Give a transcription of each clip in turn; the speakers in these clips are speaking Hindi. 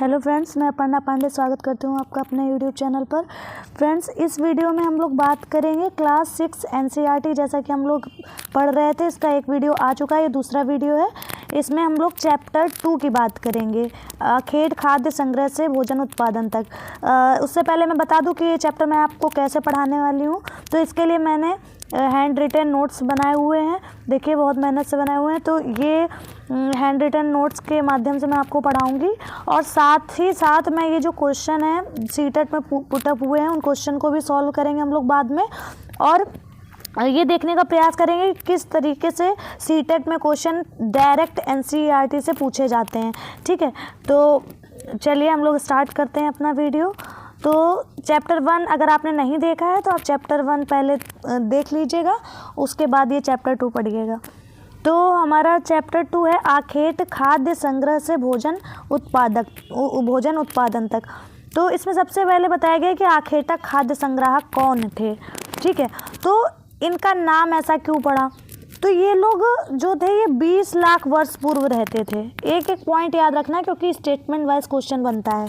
हेलो फ्रेंड्स, मैं अपर्णा पांडे स्वागत करती हूँ आपका अपने यूट्यूब चैनल पर। फ्रेंड्स, इस वीडियो में हम लोग बात करेंगे क्लास 6 एनसीईआरटी। जैसा कि हम लोग पढ़ रहे थे, इसका एक वीडियो आ चुका है, ये दूसरा वीडियो है। इसमें हम लोग चैप्टर 2 की बात करेंगे, खेत खाद्य संग्रह से भोजन उत्पादन तक। उससे पहले मैं बता दूं कि ये चैप्टर मैं आपको कैसे पढ़ाने वाली हूँ। तो इसके लिए मैंने हैंड रिटन नोट्स बनाए हुए हैं। देखिए, बहुत मेहनत से बनाए हुए हैं। तो ये हैंड रिटन नोट्स के माध्यम से मैं आपको पढ़ाऊंगी, और साथ ही साथ मैं ये जो क्वेश्चन है सीटेट में पुटअप हुए हैं, उन क्वेश्चन को भी सॉल्व करेंगे हम लोग बाद में। और ये देखने का प्रयास करेंगे कि किस तरीके से सीटेट में क्वेश्चन डायरेक्ट एनसीईआरटी से पूछे जाते हैं। ठीक है, तो चलिए हम लोग स्टार्ट करते हैं अपना वीडियो। तो चैप्टर 1 अगर आपने नहीं देखा है तो आप चैप्टर 1 पहले देख लीजिएगा, उसके बाद ये चैप्टर 2 पढ़िएगा। तो हमारा चैप्टर 2 है आखेट खाद्य संग्रह से भोजन उत्पादन तक। तो इसमें सबसे पहले बताया गया कि आखेटक खाद्य संग्राहक कौन थे। ठीक है, तो इनका नाम ऐसा क्यों पड़ा? तो ये लोग जो थे ये 20 लाख वर्ष पूर्व रहते थे। एक एक पॉइंट याद रखना, क्योंकि स्टेटमेंट वाइज क्वेश्चन बनता है।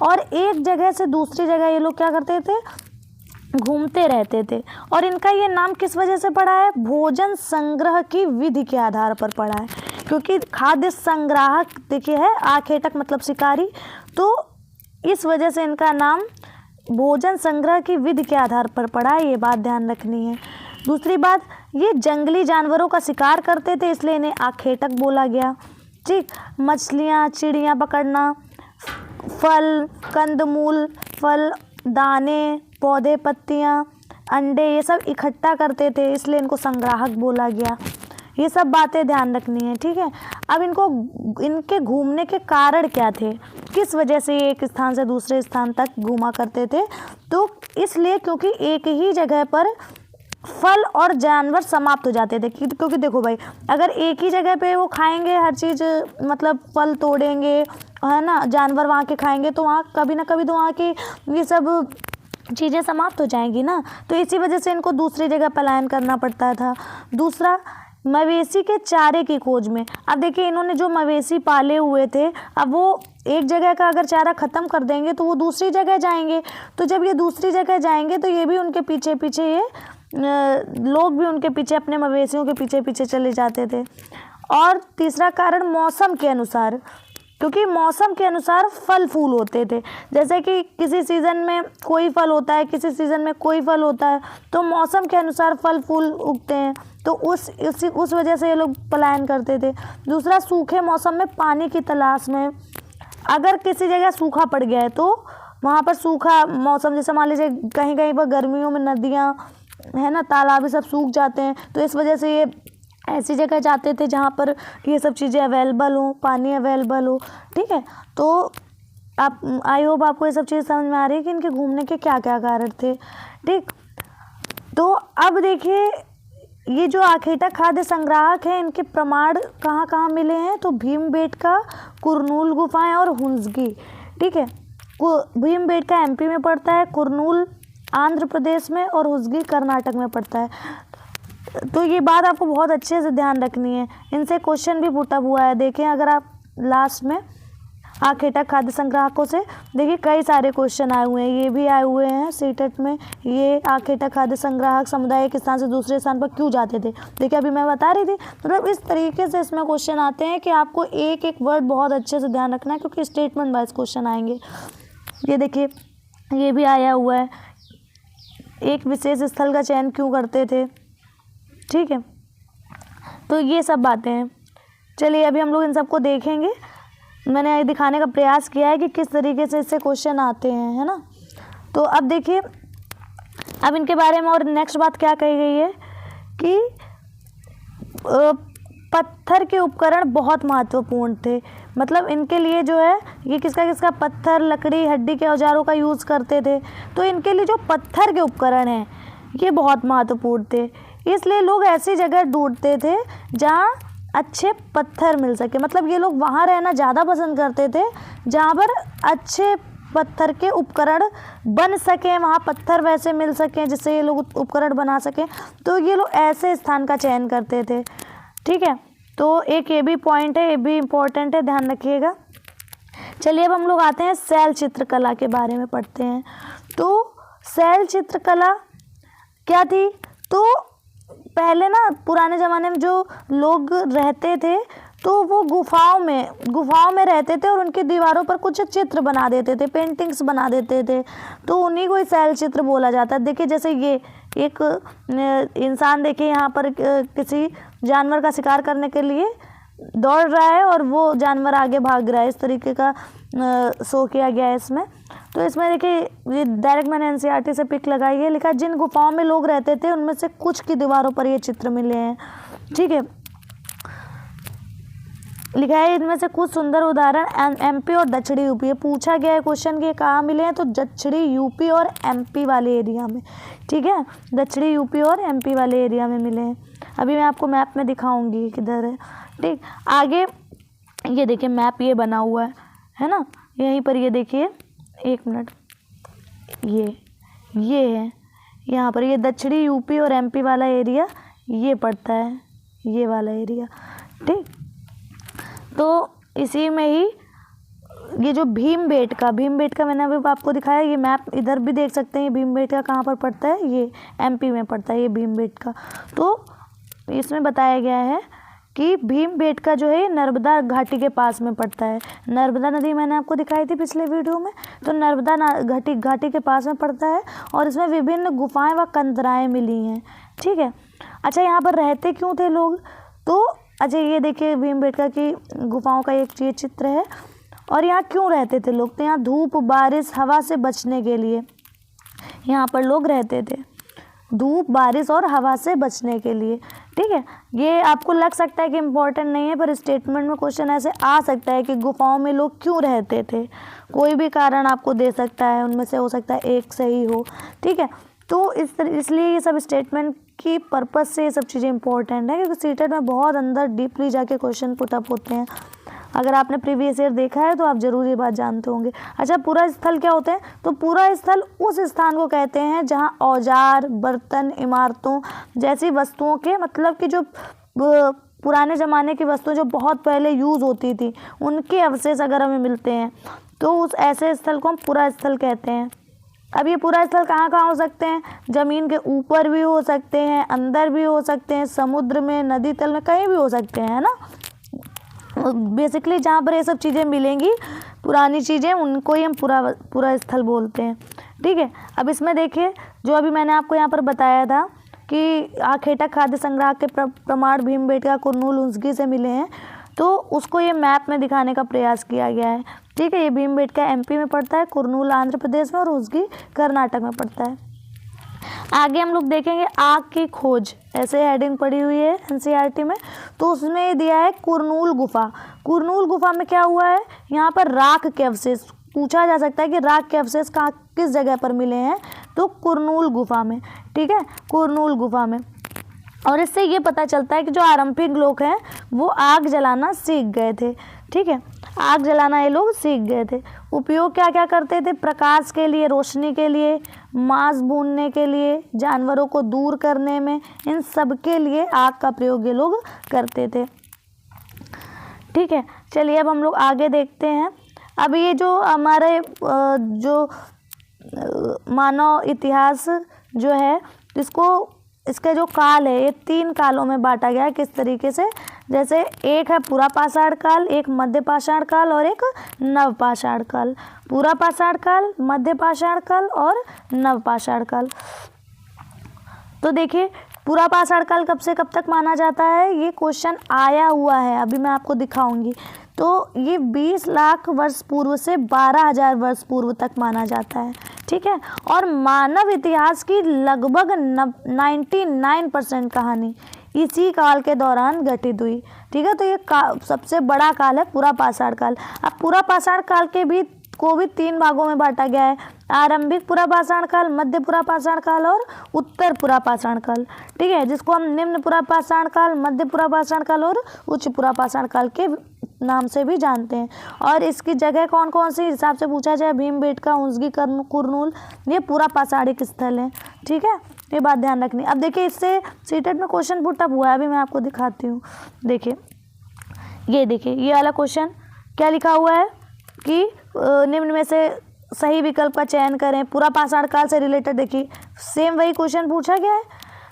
और एक जगह से दूसरी जगह ये लोग क्या करते थे, घूमते रहते थे। और इनका ये नाम किस वजह से पड़ा है? भोजन संग्रह की विधि के आधार पर पड़ा है। क्योंकि खाद्य संग्राहक देखिए है, आखेटक मतलब शिकारी, तो इस वजह से इनका नाम भोजन संग्रह की विधि के आधार पर पड़ा है। ये बात ध्यान रखनी है। दूसरी बात, ये जंगली जानवरों का शिकार करते थे, इसलिए इन्हें आखेटक बोला गया। ठीक, मछलियाँ चिड़ियाँ पकड़ना, फल कंदमूल, फल दाने, पौधे पत्तियाँ, अंडे, ये सब इकट्ठा करते थे, इसलिए इनको संग्राहक बोला गया। ये सब बातें ध्यान रखनी है। ठीक है, अब इनके घूमने के कारण क्या थे, किस वजह से ये एक स्थान से दूसरे स्थान तक घूमा करते थे? तो इसलिए क्योंकि एक ही जगह पर फल और जानवर समाप्त हो जाते थे। क्योंकि देखो भाई, अगर एक ही जगह पे वो खाएंगे हर चीज़, मतलब फल तोड़ेंगे, है ना, जानवर वहाँ के खाएंगे, तो वहाँ कभी ना कभी तो वहाँ की ये सब चीज़ें समाप्त हो जाएंगी ना। तो इसी वजह से इनको दूसरी जगह पलायन करना पड़ता था। दूसरा, मवेशी के चारे की खोज में। अब देखिए, इन्होंने जो मवेशी पाले हुए थे, अब वो एक जगह का अगर चारा ख़त्म कर देंगे तो वो दूसरी जगह जाएंगे। तो जब ये दूसरी जगह जाएंगे तो ये भी उनके पीछे पीछे, ये लोग भी उनके पीछे, अपने मवेशियों के पीछे पीछे चले जाते थे। और तीसरा कारण, मौसम के अनुसार, क्योंकि मौसम के अनुसार फल फूल होते थे। जैसे कि किसी सीज़न में कोई फल होता है, किसी सीज़न में कोई फल होता है, तो मौसम के अनुसार फल फूल उगते हैं। तो उस वजह से ये लोग पलायन करते थे। दूसरा, सूखे मौसम में पानी की तलाश में। अगर किसी जगह सूखा पड़ गया है तो वहाँ पर सूखा मौसम, जैसे मान लीजिए कहीं कहीं पर गर्मियों में नदियाँ, है ना, तालाब, ये सब सूख जाते हैं, तो इस वजह से ये ऐसी जगह जाते थे जहाँ पर ये सब चीज़ें अवेलेबल हो, पानी अवेलेबल हो। ठीक है, तो आप, आई होप आपको ये सब चीज़ समझ में आ रही है कि इनके घूमने के क्या क्या कारण थे। ठीक, तो अब देखिए, ये जो आखेटक खाद्य संग्राहक हैं, इनके प्रमाण कहाँ कहाँ मिले हैं? तो भीमबेटका, कुरनूल गुफाएं और हुंजगी। ठीक है, भीमबेटका एमपी में पड़ता है, कुरनूल आंध्र प्रदेश में, और हुंजगी कर्नाटक में पड़ता है। तो ये बात आपको बहुत अच्छे से ध्यान रखनी है। इनसे क्वेश्चन भी पुटअप हुआ है। देखिए, अगर आप लास्ट में आखेटक खाद्य संग्राहकों से देखिए, कई सारे क्वेश्चन आए हुए हैं। ये भी आए हुए हैं सीटेट में, ये आखेटक खाद्य संग्राहक समुदाय एक स्थान से दूसरे स्थान पर क्यों जाते थे। देखिए, अभी मैं बता रही थी। मतलब इस तरीके से इसमें क्वेश्चन आते हैं कि आपको एक एक वर्ड बहुत अच्छे से ध्यान रखना है, क्योंकि स्टेटमेंट वाइज क्वेश्चन आएंगे। ये देखिए, ये भी आया हुआ है, एक विशेष स्थल का चयन क्यों करते थे। ठीक है, तो ये सब बातें हैं। चलिए, अभी हम लोग इन सबको देखेंगे। मैंने दिखाने का प्रयास किया है कि किस तरीके से इससे क्वेश्चन आते हैं, है ना। तो अब देखिए, अब इनके बारे में और नेक्स्ट बात क्या कही गई है कि पत्थर के उपकरण बहुत महत्वपूर्ण थे। मतलब इनके लिए जो है, ये किसका किसका, पत्थर, लकड़ी, हड्डी के औजारों का यूज़ करते थे। तो इनके लिए जो पत्थर के उपकरण हैं, ये बहुत महत्वपूर्ण थे। इसलिए लोग ऐसी जगह ढूंढते थे जहाँ अच्छे पत्थर मिल सके। मतलब ये लोग वहाँ रहना ज़्यादा पसंद करते थे जहाँ पर अच्छे पत्थर के उपकरण बन सकें, वहाँ पत्थर वैसे मिल सकें जिससे ये लोग उपकरण बना सकें। तो ये लोग ऐसे स्थान का चयन करते थे। ठीक है, तो एक ये भी पॉइंट है, ये भी इम्पोर्टेंट है, ध्यान रखिएगा। चलिए अब हम लोग आते हैं शैल चित्रकला के बारे में पढ़ते हैं। तो शैल चित्रकला क्या थी? तो पहले ना पुराने ज़माने में जो लोग रहते थे तो वो गुफाओं में रहते थे और उनकी दीवारों पर कुछ चित्र बना देते थे, पेंटिंग्स बना देते थे, तो उन्हीं को ही शैल चित्र बोला जाता है। देखिए जैसे ये एक इंसान देखिए यहाँ पर किसी जानवर का शिकार करने के लिए दौड़ रहा है और वो जानवर आगे भाग रहा है, इस तरीके का शो किया गया है इसमें। तो इसमें देखिए ये डायरेक्ट मैंने एनसीईआरटी से पिक लगाई है, लिखा जिन गुफाओं में लोग रहते थे उनमें से कुछ की दीवारों पर ये चित्र मिले हैं। ठीक है, लिखा है इनमें से कुछ सुंदर उदाहरण एमपी और दक्षिणी यूपी। ये पूछा गया है क्वेश्चन के कहाँ मिले हैं, तो दक्षिणी यूपी और एमपी वाले एरिया में। ठीक है, दक्षिणी यूपी और एमपी वाले एरिया में मिले हैं। अभी मैं आपको मैप में दिखाऊंगी किधर है। ठीक, आगे ये देखिए मैप ये बना हुआ है ना, यहीं पर ये देखिए, एक मिनट, ये है यहाँ पर, ये दक्षिणी यूपी और एमपी वाला एरिया ये पड़ता है, ये वाला एरिया। ठीक, तो इसी में ही ये जो भीमबेटका मैंने अभी आपको दिखाया, ये मैप इधर भी देख सकते हैं। भीमबेटका कहाँ पर पड़ता है? ये एमपी में पड़ता है, ये भीमबेटका। तो इसमें बताया गया है कि भीमबेटका जो है नर्मदा घाटी के पास में पड़ता है। नर्मदा नदी मैंने आपको दिखाई थी पिछले वीडियो में, तो नर्मदा घाटी के पास में पड़ता है और इसमें विभिन्न गुफाएं व कंदराएं मिली हैं। ठीक है, अच्छा यहाँ पर रहते क्यों थे लोग? तो अच्छा ये देखिए भीमबेटका की गुफाओं का एक ये चित्र है। और यहाँ क्यों रहते थे लोग? तो यहाँ धूप, बारिश, हवा से बचने के लिए यहाँ पर लोग रहते थे, धूप, बारिश और हवा से बचने के लिए। ठीक है, ये आपको लग सकता है कि इम्पोर्टेंट नहीं है, पर स्टेटमेंट में क्वेश्चन ऐसे आ सकता है कि गुफाओं में लोग क्यों रहते थे, कोई भी कारण आपको दे सकता है, उनमें से हो सकता है एक सही हो। ठीक है, तो इसलिए ये सब स्टेटमेंट की पर्पज़ से ये सब चीज़ें इंपॉर्टेंट है, क्योंकि सीटेट में बहुत अंदर डीपली जाके क्वेश्चन पुट अप होते हैं। अगर आपने प्रीवियस ईयर देखा है तो आप ज़रूर ये बात जानते होंगे। अच्छा, पूरा स्थल क्या होते हैं? तो पूरा स्थल उस स्थान को कहते हैं जहाँ औजार, बर्तन, इमारतों जैसी वस्तुओं के, मतलब कि जो पुराने ज़माने की वस्तुएं जो बहुत पहले यूज़ होती थी उनके अवशेष अगर हमें मिलते हैं तो उस ऐसे स्थल को हम पूरा स्थल कहते हैं। अब ये पूरा स्थल कहाँ कहाँ हो सकते हैं? ज़मीन के ऊपर भी हो सकते हैं, अंदर भी हो सकते हैं, समुद्र में, नदी तल में, कहीं भी हो सकते हैं, है ना। बेसिकली जहाँ पर ये सब चीज़ें मिलेंगी, पुरानी चीज़ें, उनको ही हम पूरा स्थल बोलते हैं। ठीक है, अब इसमें देखिए जो अभी मैंने आपको यहाँ पर बताया था कि आखेटा खाद्य संग्रह के प्रमाण भीमबेटका, कुरनूल, उंसगी से मिले हैं, तो उसको ये मैप में दिखाने का प्रयास किया गया है। ठीक है, ये भीमबेटका एमपी में पड़ता है, कुरनूल आंध्र प्रदेश में और उंसगी कर्नाटक में पड़ता है। आगे हम लोग देखेंगे आग की खोज, ऐसे हेडिंग पड़ी हुई है एनसीईआरटी में, तो उसमें ये दिया है कुरनूल गुफा। कुरनूल गुफा में क्या हुआ है? यहाँ पर राख के अवशेष पूछा जा सकता है कि राख के अवशेष कहाँ, किस जगह पर मिले हैं? तो कुरनूल गुफा में। ठीक है, कुरनूल गुफा में। और इससे ये पता चलता है कि जो आरंभिक लोग हैं वो आग जलाना सीख गए थे। ठीक है, आग जलाना ये लोग सीख गए थे। उपयोग क्या क्या करते थे? प्रकाश के लिए, रोशनी के लिए, मांस भूनने के लिए, जानवरों को दूर करने में, इन सब के लिए आग का प्रयोग ये लोग करते थे। ठीक है, चलिए अब हम लोग आगे देखते हैं। अब ये जो हमारे जो मानव इतिहास जो है, इसके जो काल है ये 3 कालों में बांटा गया है। किस तरीके से? जैसे एक है पूरा पाषाण काल, एक मध्य पाषाण काल और एक नव पाषाण काल। पूरा पाषाण काल, मध्य पाषाण काल और नव पाषाण काल। तो देखिए पूरा पाषाण काल कब से कब तक माना जाता है? ये क्वेश्चन आया हुआ है, अभी मैं आपको दिखाऊंगी। तो ये 20 लाख वर्ष पूर्व से 12,000 वर्ष पूर्व तक माना जाता है। ठीक है, और मानव इतिहास की लगभग 99% कहानी इसी काल के दौरान घटित हुई। ठीक है, तो ये सबसे बड़ा काल है पूरा पाषाण काल। अब पूरा पाषाण काल के भी 3 भागों में बांटा गया है, आरंभिक पूरा पाषाण काल, मध्य पूरा पाषाण काल और उत्तर पूरा पाषाण काल। ठीक है, जिसको हम निम्न पूरा पाषाण काल, मध्य पूरा पाषाण काल और उच्च पूरा पाषाण काल के नाम से भी जानते हैं। और इसकी जगह कौन कौन सी हिसाब से पूछा जाए, भीमबेटका, उंसगी, कुरनूल, ये पूरा पाषाणिक स्थल है। ठीक है, ये बात ध्यान रखनी। अब देखिए इससे सीटेट में क्वेश्चन पुट अप हुआ है, अभी मैं आपको दिखाती हूँ। देखिए ये देखिए ये वाला क्वेश्चन क्या लिखा हुआ है? कि निम्न में से सही विकल्प का चयन करें। पूरा पाषाण काल से रिलेटेड देखिए सेम वही क्वेश्चन पूछा गया है,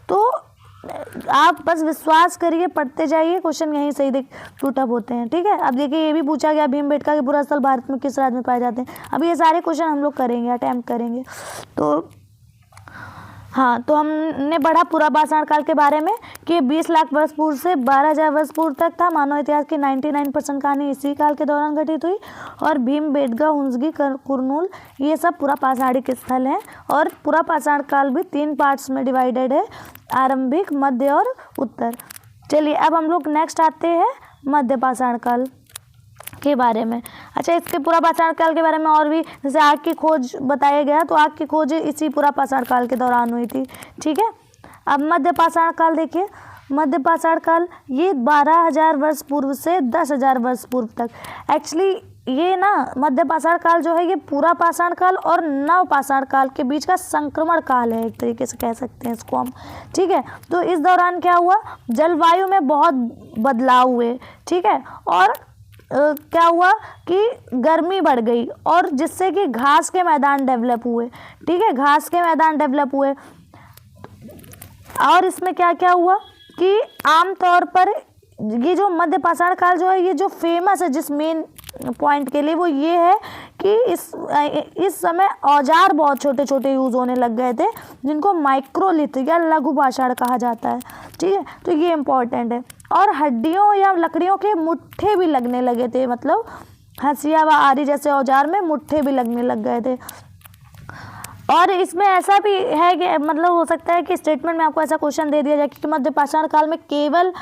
तो आप बस विश्वास करिए, पढ़ते जाइए, क्वेश्चन यहीं से ही पुटअप होते हैं। ठीक है, अब देखिए ये भी पूछा गया भीमबेटका के बुरा स्थल भारत में किस राज्य में पाए जाते हैं। अब ये सारे क्वेश्चन हम लोग करेंगे, अटैम्प्ट करेंगे। तो हाँ, तो हमने पढ़ा पूरा पाषाण काल के बारे में कि 20 लाख वर्ष पूर्व से 12,000 वर्ष पूर्व तक था। मानव इतिहास की 99% कहानी इसी काल के दौरान घटित हुई। और भीमबेटका, हुंसगी, कुरनूल ये सब पूरा पाषाणिक स्थल हैं। और पूरा पाषाण काल भी 3 पार्ट्स में डिवाइडेड है, आरंभिक, मध्य और उत्तर। चलिए अब हम लोग नेक्स्ट आते हैं मध्य पाषाण काल के बारे में। अच्छा, इसके पूरा पाषाण काल के बारे में और भी, जैसे आग की खोज बताया गया, तो आग की खोज इसी पूरा पाषाण काल के दौरान हुई थी। ठीक है, अब मध्य पाषाण काल देखिए। मध्य पाषाण काल ये 12,000 वर्ष पूर्व से 10,000 वर्ष पूर्व तक। एक्चुअली ये ना मध्य पाषाण काल जो है ये पूरा पाषाण काल और नव पाषाण काल के बीच का संक्रमण काल है, एक तरीके से कह सकते हैं इसको हम। ठीक है, तो इस दौरान क्या हुआ, जलवायु में बहुत बदलाव हुए। ठीक है, और क्या हुआ कि गर्मी बढ़ गई, और जिससे कि घास के मैदान डेवलप हुए। ठीक है, घास के मैदान डेवलप हुए। और इसमें क्या क्या हुआ कि आमतौर पर ये जो मध्य पाषाण काल जो है, ये जो फेमस है जिस मेन पॉइंट के लिए, वो ये है कि इस समय औजार बहुत छोटे छोटे यूज़ होने लग गए थे, जिनको माइक्रोलिथ या लघु पाषाण कहा जाता है। ठीक है, तो ये इम्पोर्टेंट है। और हड्डियों या लकड़ियों के मुट्ठे भी लगने लगे थे, मतलब हंसिया व आरी जैसे औजार में मुट्ठे भी लगने लग गए थे। और इसमें ऐसा भी है कि मतलब हो सकता है कि स्टेटमेंट में आपको ऐसा क्वेश्चन दे दिया जाए कि मध्य पाषाण काल में केवल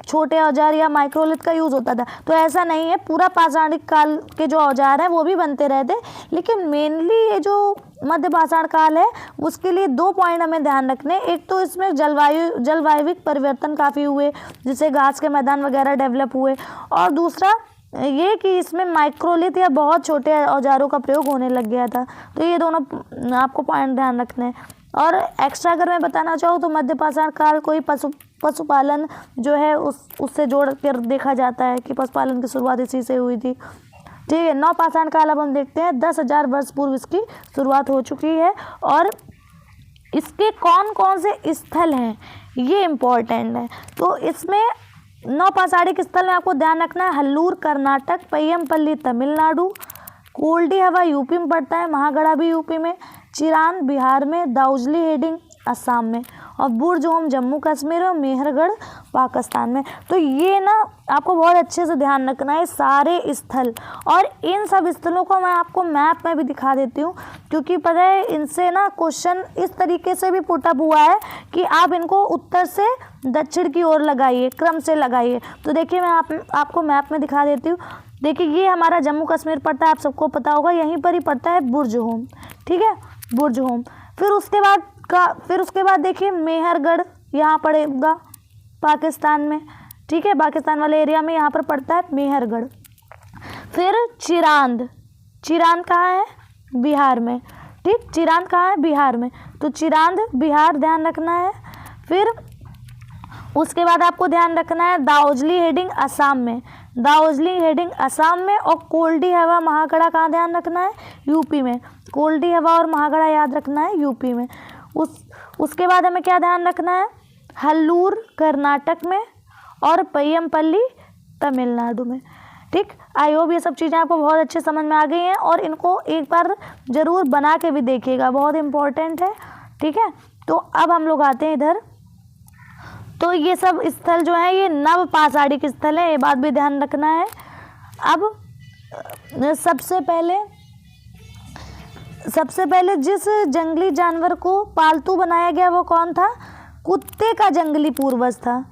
छोटे औजार या माइक्रोलिथ का यूज़ होता था, तो ऐसा नहीं है। पूरा पाषाणिक काल के जो औजार हैं वो भी बनते रहे थे, लेकिन मेनली ये जो मध्य पाषाण काल है उसके लिए 2 पॉइंट हमें ध्यान रखने। एक तो इसमें जलवायुविक परिवर्तन काफ़ी हुए, जिससे घास के मैदान वगैरह डेवलप हुए, और दूसरा ये कि इसमें माइक्रोलिथ या बहुत छोटे औजारों का प्रयोग होने लग गया था। तो ये दोनों आपको पॉइंट ध्यान रखने हैं। और एक्स्ट्रा अगर मैं बताना चाहूँ तो मध्य पाषाण काल को ही पशुपालन जो है उससे जोड़ कर देखा जाता है कि पशुपालन की शुरुआत इसी से हुई थी। ठीक है, नव पाषाण काल अब हम देखते हैं। 10,000 वर्ष पूर्व इसकी शुरुआत हो चुकी है। और इसके कौन कौन से स्थल हैं ये इम्पोर्टेंट है। तो इसमें नौ पाषाणिक स्थल में आपको ध्यान रखना है, हल्लूर कर्नाटक, पय्यमपल्ली तमिलनाडु, कोल्डी हवा यूपी में पड़ता है, महागढ़ा भी यूपी में, चिरान बिहार में, दाउजली हेडिंग असम में, और बुर्जहोम जम्मू कश्मीर और मेहरगढ़ पाकिस्तान में। तो ये ना आपको बहुत अच्छे से ध्यान रखना है सारे स्थल। और इन सब स्थलों को मैं आपको मैप में भी दिखा देती हूँ, क्योंकि पता है इनसे ना क्वेश्चन इस तरीके से भी पुटअप हुआ है कि आप इनको उत्तर से दक्षिण की ओर लगाइए, क्रम से लगाइए। तो देखिए मैं आपको मैप में दिखा देती हूँ। देखिए ये हमारा जम्मू कश्मीर पड़ता है, आप सबको पता होगा, यहीं पर ही पड़ता है बुर्जहोम। ठीक है, बुर्जहोम। फिर उसके बाद देखिए मेहरगढ़ यहाँ पड़ेगा पाकिस्तान में। ठीक है, पाकिस्तान वाले एरिया में यहाँ पर पड़ता है मेहरगढ़। फिर चिरांद कहाँ है, बिहार में। ठीक, चिरांद कहाँ है, बिहार में। तो चिरांद बिहार ध्यान रखना है। फिर उसके बाद आपको ध्यान रखना है दाउजली हेडिंग असम में, दाउजली हेडिंग असम में। और कोल्डी हवा महागढ़ा कहाँ ध्यान रखना है, यूपी में। कोल्डी हवा और महागढ़ा याद रखना है, यूपी में। उसके बाद हमें क्या ध्यान रखना है, हल्लूर कर्नाटक में और पय्यमपल्ली तमिलनाडु में। ठीक, आई होप ये सब चीज़ें आपको बहुत अच्छे समझ में आ गई हैं, और इनको एक बार ज़रूर बना के भी देखिएगा, बहुत इम्पोर्टेंट है। ठीक है, तो अब हम लोग आते हैं इधर। तो ये सब स्थल जो है ये नव पाषाणिक स्थल है, ये बात भी ध्यान रखना है। अब सबसे पहले जिस जंगली जानवर को पालतू बनाया गया वो कौन था, कुत्ते का जंगली पूर्वज था।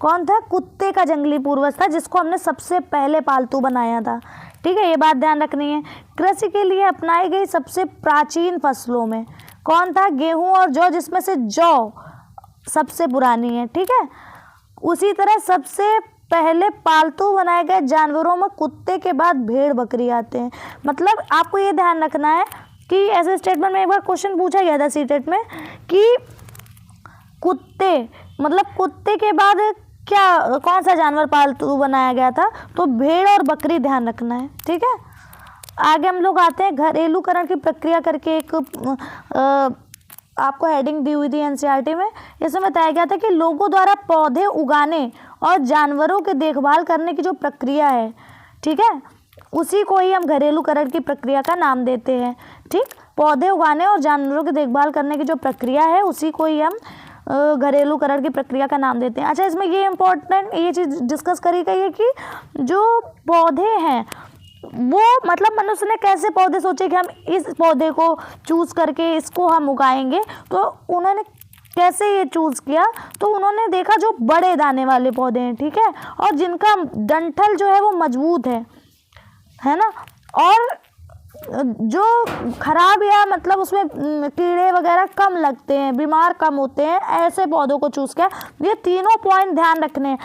कौन था, कुत्ते का जंगली पूर्वज था, जिसको हमने सबसे पहले पालतू बनाया था। ठीक है, ये बात ध्यान रखनी है। कृषि के लिए अपनाई गई सबसे प्राचीन फसलों में कौन था, गेहूं और जौ, जिसमें से जौ सबसे पुरानी है। ठीक है, उसी तरह सबसे पहले पालतू बनाए गए जानवरों में कुत्ते के बाद भेड़ बकरी आते हैं। मतलब आपको ये ध्यान रखना है कि ऐसे स्टेटमेंट में एक बार क्वेश्चन पूछा गया था सीटेट में कि कुत्ते के बाद क्या कौन सा जानवर पालतू बनाया गया था, तो भेड़ और बकरी ध्यान रखना है। ठीक है, आगे हम लोग आते हैं घरेलूकरण की प्रक्रिया करके एक आपको हेडिंग दी हुई थी एनसीईआरटी में। इसमें बताया गया था कि लोगों द्वारा पौधे उगाने और जानवरों की देखभाल करने की जो प्रक्रिया है, ठीक है, उसी को ही हम घरेलूकरण की प्रक्रिया का नाम देते हैं। ठीक, पौधे उगाने और जानवरों की देखभाल करने की जो प्रक्रिया है उसी को ही हम घरेलूकरण की प्रक्रिया का नाम देते हैं। अच्छा, इसमें ये इम्पोर्टेंट ये चीज़ डिस्कस करी गई है कि जो पौधे हैं वो मतलब मनुष्य ने कैसे पौधे सोचे कि हम इस पौधे को चूज़ करके इसको हम उगाएंगे, तो उन्होंने कैसे ये चूज़ किया, तो उन्होंने देखा जो बड़े दाने वाले पौधे हैं, ठीक है, और जिनका डंठल जो है वो मजबूत है ना, और जो खराब या मतलब उसमें कीड़े वगैरह कम लगते हैं, बीमार कम होते हैं, ऐसे पौधों को चूज़ किया। ये तीनों पॉइंट ध्यान रखने हैं।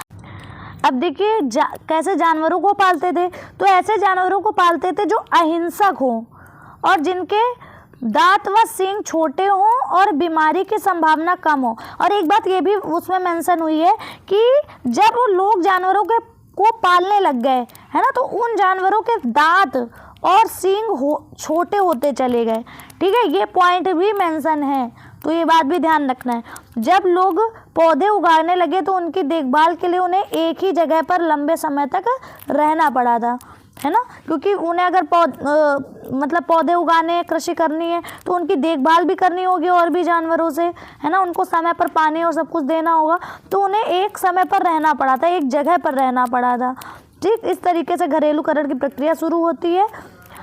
अब देखिए कैसे जानवरों को पालते थे, तो ऐसे जानवरों को पालते थे जो अहिंसक हों और जिनके दांत व सींग छोटे हों और बीमारी की संभावना कम हो। और एक बात ये भी उसमें मेंशन हुई है कि जब वो लोग जानवरों को पालने लग गए, है ना, तो उन जानवरों के दांत और सींग छोटे होते चले गए। ठीक है, ये पॉइंट भी मेंशन है, तो ये बात भी ध्यान रखना है। जब लोग पौधे उगाने लगे तो उनकी देखभाल के लिए उन्हें एक ही जगह पर लंबे समय तक रहना पड़ा था, है ना, क्योंकि उन्हें अगर मतलब पौधे उगाने, कृषि करनी है तो उनकी देखभाल भी करनी होगी और भी जानवरों से, है ना, उनको समय पर पानी और सब कुछ देना होगा, तो उन्हें एक समय पर रहना पड़ा था, एक जगह पर रहना पड़ा था। ठीक, इस तरीके से घरेलूकरण की प्रक्रिया शुरू होती है।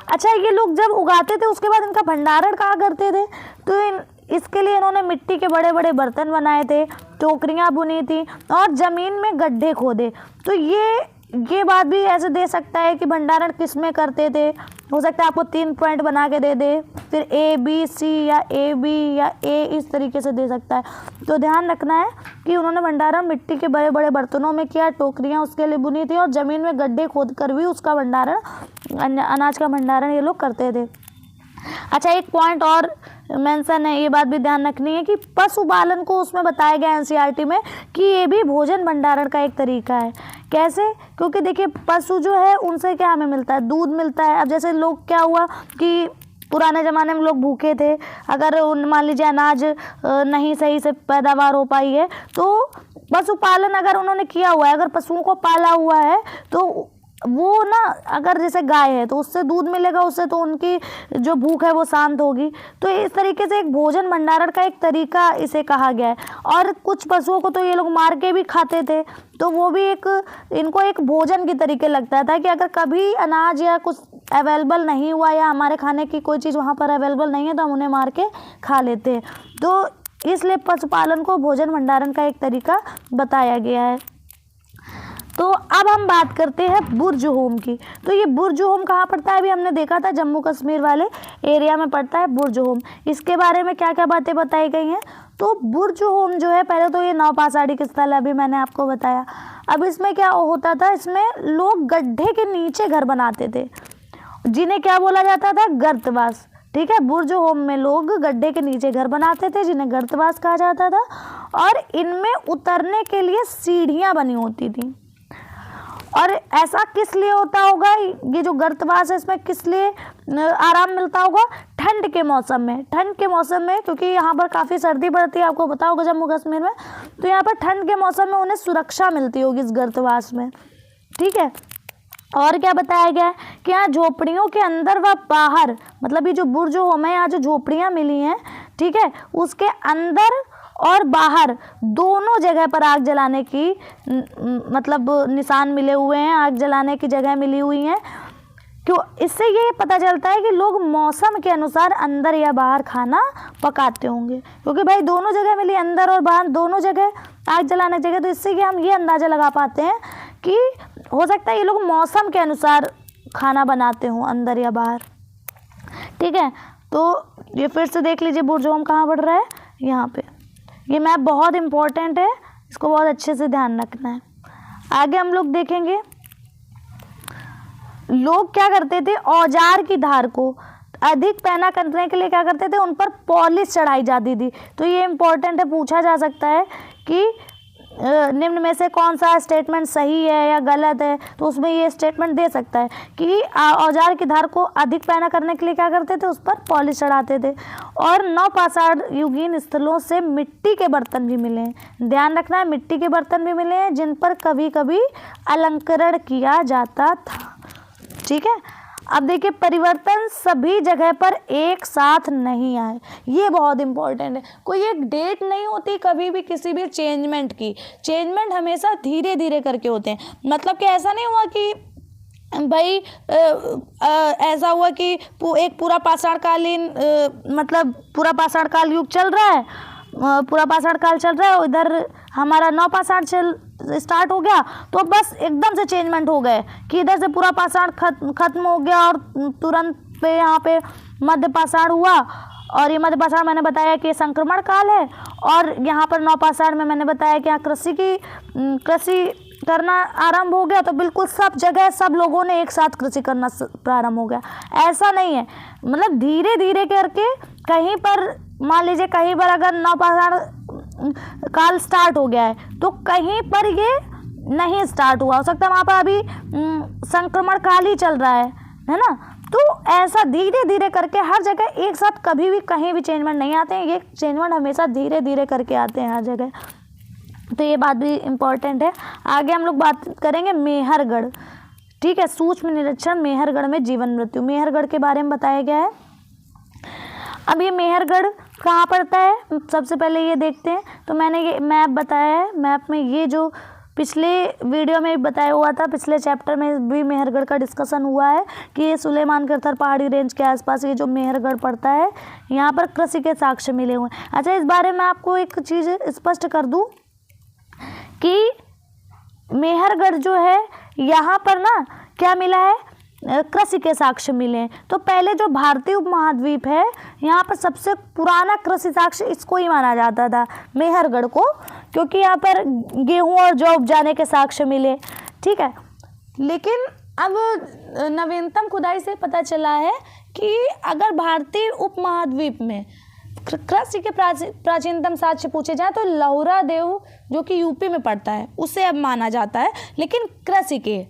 अच्छा, ये लोग जब उगाते थे उसके बाद इनका भंडारण कहाँ करते थे, तो इसके लिए इन्होंने मिट्टी के बड़े बड़े बर्तन बनाए थे, टोकरियाँ बुनी थी और ज़मीन में गड्ढे खोदे। तो ये बात भी ऐसे दे सकता है कि भंडारण किस में करते थे। हो सकता है आपको 3 पॉइंट बना के दे दे, फिर A B C या A B या A, इस तरीके से दे सकता है। तो ध्यान रखना है कि उन्होंने भंडारण मिट्टी के बड़े बड़े बर्तनों में किया, टोकरियाँ उसके लिए बुनी थी और ज़मीन में गड्ढे खोद कर भी उसका भंडारण, अनाज का भंडारण ये लोग करते थे। अच्छा, एक पॉइंट और मेंशन है, ये बात भी ध्यान रखनी है कि पशुपालन को उसमें बताया गया एनसीईआरटी में कि ये भी भोजन भंडारण का एक तरीका है। कैसे? क्योंकि देखिए पशु जो है उनसे क्या हमें मिलता है, दूध मिलता है। अब जैसे लोग क्या हुआ कि पुराने ज़माने में लोग भूखे थे, अगर मान लीजिए अनाज नहीं सही से पैदावार हो पाई है, तो पशुपालन अगर उन्होंने किया हुआ है, अगर पशुओं को पाला हुआ है, तो वो ना, अगर जैसे गाय है तो उससे दूध मिलेगा, उससे तो उनकी जो भूख है वो शांत होगी। तो इस तरीके से एक भोजन भंडारण का एक तरीका इसे कहा गया है। और कुछ पशुओं को तो ये लोग मार के भी खाते थे, तो वो भी इनको एक भोजन के तरीके लगता था कि अगर कभी अनाज या कुछ अवेलेबल नहीं हुआ या हमारे खाने की कोई चीज़ वहाँ पर अवेलेबल नहीं है तो हम उन्हें मार के खा लेते हैं। तो इसलिए पशुपालन को भोजन भंडारण का एक तरीका बताया गया है। तो अब हम बात करते हैं बुर्ज होम की। तो ये बुर्ज होम कहाँ पड़ता है, अभी हमने देखा था जम्मू कश्मीर वाले एरिया में पड़ता है बुर्ज होम। इसके बारे में क्या क्या बातें बताई गई हैं, तो बुर्ज होम जो है, पहले तो ये नौपाषाढ़िक स्थल अभी मैंने आपको बताया। अब इसमें क्या होता था, इसमें लोग गड्ढे के नीचे घर बनाते थे, जिन्हें क्या बोला जाता था, गर्तवास। ठीक है, बुर्ज होम में लोग गड्ढे के नीचे घर बनाते थे जिन्हें गर्तवास कहा जाता था, और इनमें उतरने के लिए सीढ़ियाँ बनी होती थी। और ऐसा किस लिए होता होगा, ये जो गर्तवास है इसमें किस लिए आराम मिलता होगा, ठंड के मौसम में। ठंड के मौसम में क्योंकि यहाँ पर काफ़ी सर्दी पड़ती है, आपको पता होगा जम्मू कश्मीर में, तो यहाँ पर ठंड के मौसम में उन्हें सुरक्षा मिलती होगी इस गर्तवास में। ठीक है, और क्या बताया गया है कि यहाँ झोपड़ियों के अंदर व बाहर, मतलब ये जो बुर्ज होम है, यहाँ जो झोपड़ियाँ मिली हैं, ठीक है, उसके अंदर और बाहर दोनों जगह पर आग जलाने की मतलब निशान मिले हुए हैं, आग जलाने की जगह मिली हुई हैं। क्यों? इससे ये पता चलता है कि लोग मौसम के अनुसार अंदर या बाहर खाना पकाते होंगे, क्योंकि भाई दोनों जगह मिली, अंदर और बाहर दोनों जगह आग जलाने की जगह। तो इससे कि हम ये अंदाज़ा लगा पाते हैं कि हो सकता है ये लोग मौसम के अनुसार खाना बनाते हों, अंदर या बाहर। ठीक है, तो ये फिर से देख लीजिए बुर्ज होम कहाँ बढ़ रहा है, यहाँ पे। ये मैप बहुत इम्पोर्टेंट है, इसको बहुत अच्छे से ध्यान रखना है। आगे हम लोग देखेंगे लोग क्या करते थे, औजार की धार को अधिक पैना करने के लिए क्या करते थे, उन पर पॉलिश चढ़ाई जाती थी। तो ये इम्पोर्टेंट है, पूछा जा सकता है कि निम्न में से कौन सा स्टेटमेंट सही है या गलत है, तो उसमें ये स्टेटमेंट दे सकता है कि औजार की धार को अधिक पैना करने के लिए क्या करते थे, उस पर पॉलिश चढ़ाते थे। और नवपाषाण युगीन स्थलों से मिट्टी के बर्तन भी मिले हैं। ध्यान रखना है, मिट्टी के बर्तन भी मिले हैं जिन पर कभी कभी अलंकरण किया जाता था। ठीक है, अब देखिए परिवर्तन सभी जगह पर एक साथ नहीं आए, ये बहुत इंपॉर्टेंट है। कोई एक डेट नहीं होती कभी भी किसी भी चेंजमेंट की, चेंजमेंट हमेशा धीरे धीरे करके होते हैं। मतलब कि ऐसा नहीं हुआ कि भाई ऐसा हुआ कि एक पूरा पाषाण कालीन मतलब पूरा पाषाण काल युग चल रहा है, पूरा पाषाण काल चल रहा है, इधर हमारा नवपाषाण स्टार्ट हो गया, तो बस एकदम से चेंजमेंट हो गए कि इधर से पूरा पाषाण खत्म हो गया और तुरंत पे यहाँ पे मध्य पाषाण हुआ। और ये मध्य पाषाण मैंने बताया कि संक्रमण काल है, और यहाँ पर नवपाषाण में मैंने बताया कि यहाँ कृषि करना आरंभ हो गया। तो बिल्कुल सब जगह सब लोगों ने एक साथ कृषि करना प्रारंभ हो गया, ऐसा नहीं है। मतलब धीरे धीरे करके कहीं पर मान लीजिए कहीं पर अगर नवपाषाण काल स्टार्ट हो गया है तो कहीं पर ये नहीं स्टार्ट हुआ, हो सकता है वहाँ पर अभी संक्रमण काल ही चल रहा है ना। तो ऐसा धीरे धीरे करके हर जगह एक साथ कभी भी कहीं भी चेंजमेंट नहीं आते हैं, ये चेंजमेंट हमेशा धीरे धीरे करके आते हैं हर जगह। तो ये बात भी इम्पोर्टेंट है। आगे हम लोग बात करेंगे मेहरगढ़। ठीक है, सूक्ष्म निरीक्षण मेहरगढ़ में जीवन मृत्यु, मेहरगढ़ के बारे में बताया गया है। अब ये मेहरगढ़ कहाँ पड़ता है, सबसे पहले ये देखते हैं। तो मैंने ये मैप बताया है, मैप में ये जो पिछले वीडियो में बताया हुआ था, पिछले चैप्टर में भी मेहरगढ़ का डिस्कशन हुआ है कि ये सुलेमान करथर पहाड़ी रेंज के आसपास ये जो मेहरगढ़ पड़ता है, यहाँ पर कृषि के साक्ष्य मिले हुए हैं। अच्छा, इस बारे में आपको एक चीज़ स्पष्ट कर दूँ कि मेहरगढ़ जो है यहाँ पर ना क्या मिला है, कृषि के साक्ष्य मिले हैं। तो पहले जो भारतीय उपमहाद्वीप है यहाँ पर सबसे पुराना कृषि साक्ष्य इसको ही माना जाता था, मेहरगढ़ को, क्योंकि यहाँ पर गेहूं और जौ उपजाने के साक्ष्य मिले। ठीक है, लेकिन अब नवीनतम खुदाई से पता चला है कि अगर भारतीय उपमहाद्वीप में कृषि के प्राचीनतम साक्ष्य पूछे जाए तो लहुरा देव जो कि यूपी में पड़ता है उसे अब माना जाता है, लेकिन कृषि के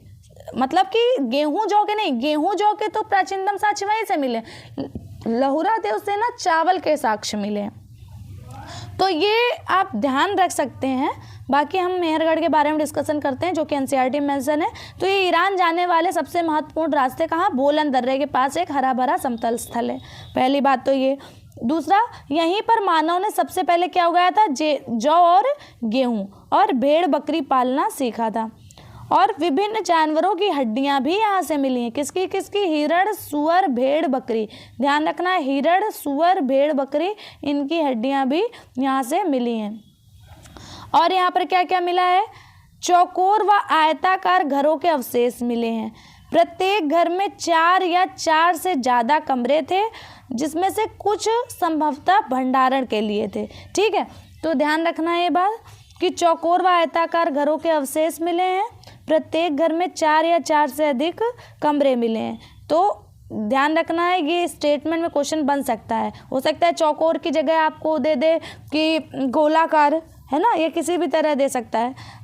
मतलब कि गेहूं जौ के नहीं, गेहूं जौ के तो प्राचीनतम साक्ष्य वहीं से मिले, लहुरा देव से ना चावल के साक्ष्य मिले। तो ये आप ध्यान रख सकते हैं। बाकी हम मेहरगढ़ के बारे में डिस्कशन करते हैं जो कि एनसीईआरटी में मेंशन है। तो ये ईरान जाने वाले सबसे महत्वपूर्ण रास्ते कहाँ, बोलन दर्रे के पास एक हरा भरा समतल स्थल है, पहली बात तो ये। दूसरा, यहीं पर मानव ने सबसे पहले क्या उगाया था, जौ और गेहूं और भेड़ बकरी पालना सीखा था। और विभिन्न जानवरों की हड्डियां भी यहाँ से मिली हैं, किसकी किसकी, हिरण सुअर भेड़ बकरी, ध्यान रखना है, हिरण सुअर भेड़ बकरी इनकी हड्डियां भी यहाँ से मिली हैं। और यहाँ पर क्या क्या मिला है, चौकोर व आयताकार घरों के अवशेष मिले हैं। प्रत्येक घर में 4 या 4 से ज़्यादा कमरे थे, जिसमें से कुछ संभवतः भंडारण के लिए थे। ठीक है, तो ध्यान रखना है ये बात कि चौकोर व आयताकार घरों के अवशेष मिले हैं, प्रत्येक घर में 4 या 4 से अधिक कमरे मिले हैं। तो ध्यान रखना है, ये स्टेटमेंट में क्वेश्चन बन सकता है, हो सकता है चौकोर की जगह आपको दे दे कि गोलाकार, है ना, ये किसी भी तरह दे सकता है।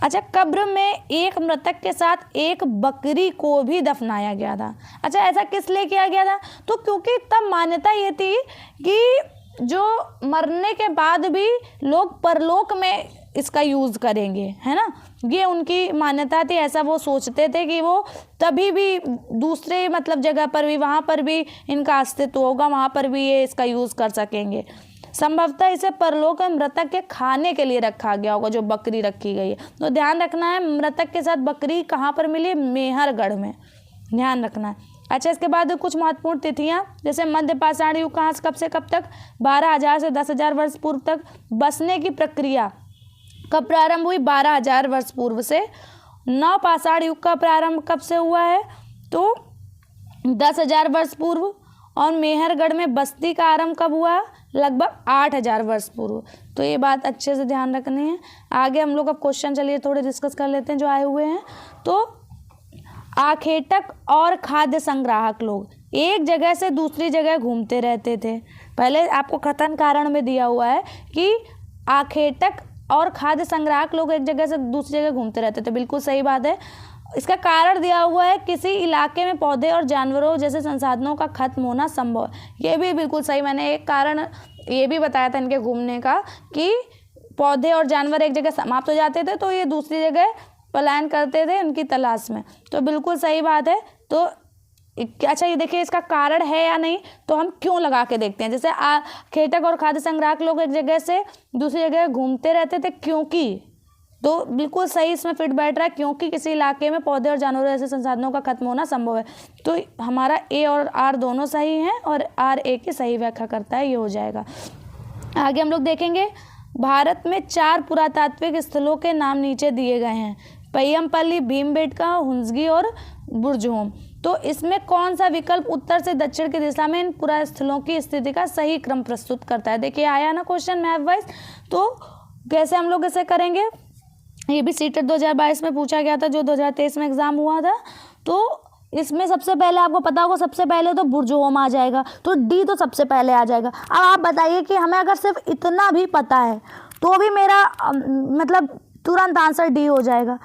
अच्छा, कब्र में एक मृतक के साथ एक बकरी को भी दफनाया गया था। अच्छा, ऐसा किस लिए किया गया था, तो क्योंकि तब मान्यता ये थी कि जो मरने के बाद भी लोग परलोक में इसका यूज़ करेंगे, है ना, ये उनकी मान्यता थी। ऐसा वो सोचते थे कि वो तभी भी दूसरे मतलब जगह पर भी, वहाँ पर भी इनका अस्तित्व होगा, वहाँ पर भी ये इसका यूज़ कर सकेंगे। संभवतः इसे परलोक में मृतक के खाने के लिए रखा गया होगा, जो बकरी रखी गई है। तो ध्यान रखना है, मृतक के साथ बकरी कहाँ पर मिली, मेहरगढ़ में, ध्यान रखना है। अच्छा, इसके बाद कुछ महत्वपूर्ण तिथियाँ, जैसे मध्य पाषाण युग कहाँ से कब से कब तक, 12,000 से 10,000 वर्ष पूर्व तक। बसने की प्रक्रिया कब प्रारंभ हुई, 12,000 वर्ष पूर्व से। नवपाषाण युग का प्रारंभ कब से हुआ है, तो 10,000 वर्ष पूर्व। और मेहरगढ़ में बस्ती का आरंभ कब हुआ, लगभग 8,000 वर्ष पूर्व। तो ये बात अच्छे से ध्यान रखनी है। आगे हम लोग अब क्वेश्चन चलिए थोड़े डिस्कस कर लेते हैं जो आए हुए हैं। तो आखेटक और खाद्य संग्राहक लोग एक जगह से दूसरी जगह घूमते रहते थे। पहले आपको कथन कारण में दिया हुआ है कि आखेटक और खाद्य संग्राहक लोग एक जगह से दूसरी जगह घूमते रहते थे, बिल्कुल सही बात है। इसका कारण दिया हुआ है किसी इलाके में पौधे और जानवरों जैसे संसाधनों का खत्म होना संभव है, ये भी बिल्कुल सही। मैंने एक कारण ये भी बताया था इनके घूमने का कि पौधे और जानवर एक जगह समाप्त हो जाते थे तो ये दूसरी जगह पलायन करते थे उनकी तलाश में, तो बिल्कुल सही बात है। तो अच्छा ये देखिए इसका कारण है या नहीं, तो हम क्यों लगा के देखते हैं। जैसे खेटक और खाद्य संग्राहक लोग एक जगह से दूसरी जगह घूमते रहते थे क्योंकि, तो बिल्कुल सही इसमें फिट बैठ रहा है, क्योंकि किसी इलाके में पौधे और जानवरों जैसे संसाधनों का खत्म होना संभव है। तो हमारा ए और आर दोनों सही हैं और आर ए की सही व्याख्या करता है, ये हो जाएगा। आगे हम लोग देखेंगे भारत में 4 पुरातात्विक स्थलों के नाम नीचे दिए गए हैं, पय्यमपल्ली, भीमबेटका, हुंजगी और बुर्जहोम। तो इसमें कौन सा विकल्प उत्तर से दक्षिण की दिशा में इन पुरास्थलों की स्थिति का सही क्रम प्रस्तुत करता है। देखिए आया ना क्वेश्चन मैप वाइज, तो कैसे हम लोग इसे करेंगे, ये भी सीटेट 2022 में पूछा गया था जो 2023 में एग्जाम हुआ था। तो इसमें सबसे पहले आपको पता होगा, सबसे पहले तो बुर्जहोम आ जाएगा, तो डी तो सबसे पहले आ जाएगा। अब आप बताइए कि हमें अगर सिर्फ इतना भी पता है तो भी मेरा मतलब तुरंत आंसर डी हो जाएगा।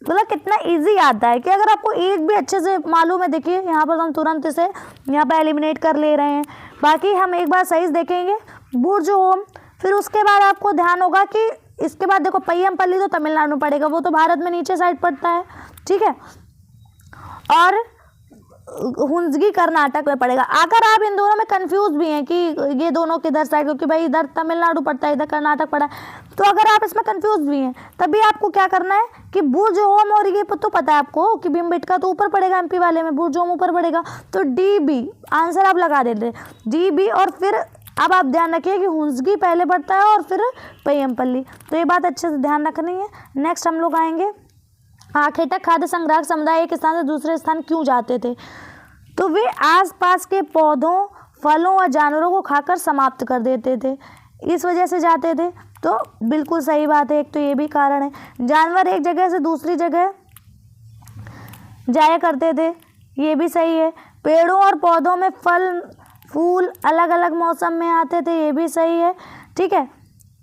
मतलब कितना इजी आता है कि अगर आपको एक भी अच्छे से मालूम है, देखिए यहाँ पर हम तुरंत इसे यहाँ पर एलिमिनेट कर ले रहे हैं। बाकी हम एक बार सही देखेंगे बुर्जहोम, फिर उसके बाद आपको ध्यान होगा कि इसके बाद देखो पय्यमपल्ली तो तमिलनाडु में पड़ेगा, वो तो भारत में नीचे साइड पड़ता है, ठीक है, और हुंजगी कर्नाटक में पड़ेगा। अगर आप इन दोनों में कंफ्यूज भी हैं कि ये दोनों किधर साइड, क्योंकि भाई इधर तमिलनाडु पड़ता है इधर कर्नाटक पड़ा है, तो अगर आप इसमें कंफ्यूज भी हैं तभी आपको क्या करना है कि बुर्जहोम, और ये तो पता है आपको कि भीमबेटका तो ऊपर पड़ेगा एमपी वाले में, बुर्जहोम ऊपर पड़ेगा, तो डी बी आंसर आप लगा देते डी बी। और फिर अब आप ध्यान रखिए कि हुंजगी पहले पड़ता है और फिर पय्यमपल्ली, तो ये बात अच्छे से ध्यान रखनी है। नेक्स्ट हम लोग आएंगे खेटक खाद्य संग्राहक समुदाय एक स्थान से दूसरे स्थान क्यों जाते थे, तो वे आसपास के पौधों, फलों और जानवरों को खाकर समाप्त कर देते थे, इस वजह से जाते थे। तो बिल्कुल सही बात है, एक तो ये भी कारण है। जानवर एक जगह से दूसरी जगह जाया करते थे, ये भी सही है। पेड़ों और पौधों में फल फूल अलग अलग मौसम में आते थे, ये भी सही है, ठीक है।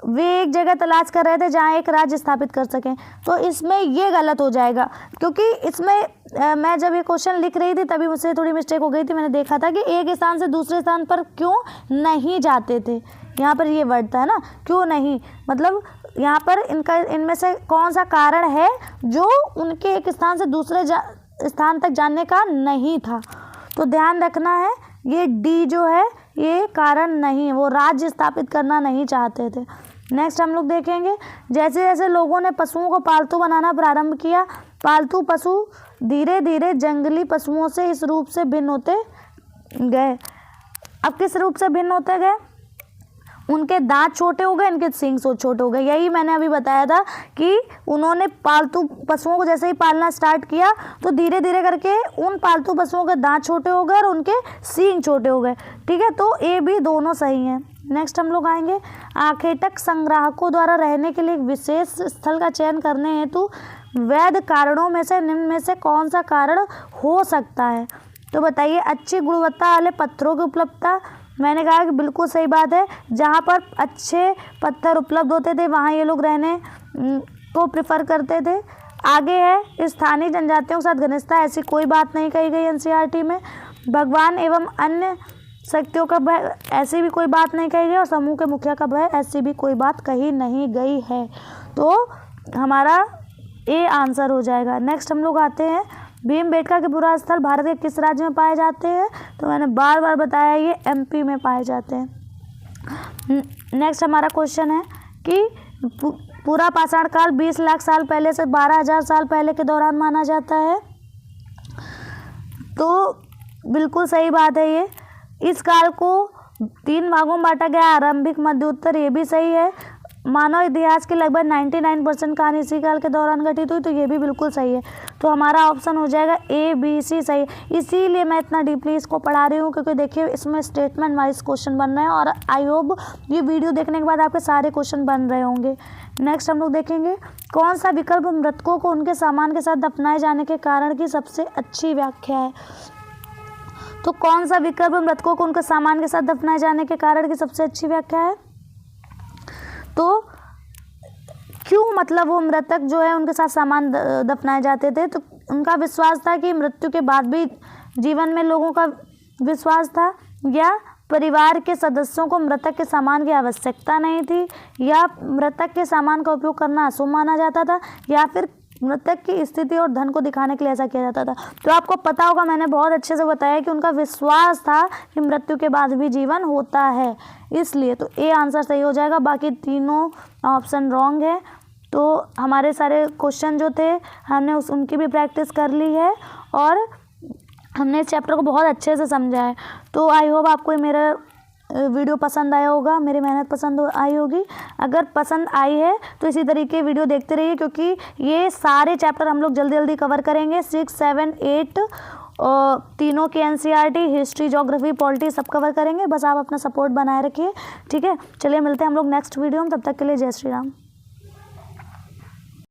वे एक जगह तलाश कर रहे थे जहाँ एक राज्य स्थापित कर सकें, तो इसमें ये गलत हो जाएगा, क्योंकि इसमें मैं जब ये क्वेश्चन लिख रही थी तभी मुझसे थोड़ी मिस्टेक हो गई थी। मैंने देखा था कि एक स्थान से दूसरे स्थान पर क्यों नहीं जाते थे, यहाँ पर ये वर्ड था ना क्यों नहीं, मतलब यहाँ पर इनमें से कौन सा कारण है जो उनके एक स्थान से दूसरे स्थान तक जाने का नहीं था। तो ध्यान रखना है ये डी जो है ये कारण नहीं, वो राज्य स्थापित करना नहीं चाहते थे। नेक्स्ट हम लोग देखेंगे जैसे जैसे लोगों ने पशुओं को पालतू बनाना प्रारंभ किया, पालतू पशु धीरे धीरे जंगली पशुओं से इस रूप से भिन्न होते गए। अब किस रूप से भिन्न होते गए, उनके दांत छोटे हो गए, इनके सींग छोटे हो गए। यही मैंने अभी बताया था कि उन्होंने पालतू पशुओं को जैसे ही पालना स्टार्ट किया तो धीरे धीरे करके उन पालतू पशुओं के दांत छोटे हो गए और उनके सींग छोटे हो गए, ठीक है। तो ए बी दोनों सही हैं। नेक्स्ट हम लोग आएंगे खेटक संग्राहकों द्वारा रहने के लिए एक विशेष स्थल का चयन करने हेतु वैध कारणों में से निम्न में से कौन सा कारण हो सकता है। तो बताइए, अच्छी गुणवत्ता वाले पत्थरों की उपलब्धता, मैंने कहा कि बिल्कुल सही बात है, जहाँ पर अच्छे पत्थर उपलब्ध होते थे वहाँ ये लोग रहने को प्रेफर करते थे। आगे है स्थानीय जनजातियों के साथ घनिष्ठता, ऐसी कोई बात नहीं कही गई एनसीईआरटी में। भगवान एवं अन्य शक्तियों का भय, ऐसी भी कोई बात नहीं कही गई। और समूह के मुखिया का भय, ऐसी भी कोई बात कही नहीं गई है। तो हमारा ए आंसर हो जाएगा। नेक्स्ट हम लोग आते हैं भीमबेटका के पुरा स्थल भारत के किस राज्य में पाए जाते हैं, तो मैंने बार बार बताया ये एमपी में पाए जाते हैं। नेक्स्ट हमारा क्वेश्चन है कि पूरा पाषाण काल 20 लाख साल पहले से 12,000 साल पहले के दौरान माना जाता है। तो बिल्कुल सही बात है ये। इस काल को 3 भागों में बांटा गया, आरंभिक, मध्य, उत्तर, ये भी सही है। मानव इतिहास की लगभग 99% कहानी इसी काल के दौरान घटित हुई, तो ये भी बिल्कुल सही है। तो हमारा ऑप्शन हो जाएगा ए बी सी सही। इसीलिए मैं इतना डीपली इसको पढ़ा रही हूँ, क्योंकि देखिए इसमें स्टेटमेंट वाइज क्वेश्चन बन रहे हैं और आई होप ये वीडियो देखने के बाद आपके सारे क्वेश्चन बन रहे होंगे। नेक्स्ट हम लोग देखेंगे कौन सा विकल्प मृतकों को उनके सामान के साथ दफनाए जाने के कारण की सबसे अच्छी व्याख्या है। तो कौन सा विकल्प मृतकों को उनके सामान के साथ दफनाए जाने के कारण की सबसे अच्छी व्याख्या है। तो क्यों, मतलब वो मृतक जो है उनके साथ सामान दफनाए जाते थे, तो उनका विश्वास था कि मृत्यु के बाद भी जीवन में लोगों का विश्वास था, या परिवार के सदस्यों को मृतक के सामान की आवश्यकता नहीं थी, या मृतक के सामान का उपयोग करना अशुभ माना जाता था, या फिर मृतक की स्थिति और धन को दिखाने के लिए ऐसा किया जाता था। तो आपको पता होगा, मैंने बहुत अच्छे से बताया कि उनका विश्वास था कि मृत्यु के बाद भी जीवन होता है, इसलिए तो ए आंसर सही हो जाएगा। बाकी तीनों ऑप्शन रॉन्ग है। तो हमारे सारे क्वेश्चन जो थे हमने उनकी भी प्रैक्टिस कर ली है और हमने इस चैप्टर को बहुत अच्छे से समझा है। तो आई होप आपको मेरा वीडियो पसंद आया होगा, मेरी मेहनत पसंद आई होगी। अगर पसंद आई है तो इसी तरीके वीडियो देखते रहिए, क्योंकि ये सारे चैप्टर हम लोग जल्दी जल्दी कवर करेंगे। 6, 7, 8 तीनों के NCERT, हिस्ट्री, ज्योग्राफी, पॉलिटी सब कवर करेंगे। बस आप अपना सपोर्ट बनाए रखिए, ठीक है। चलिए मिलते हैं हम लोग नेक्स्ट वीडियो में, तब तक के लिए जय श्री राम।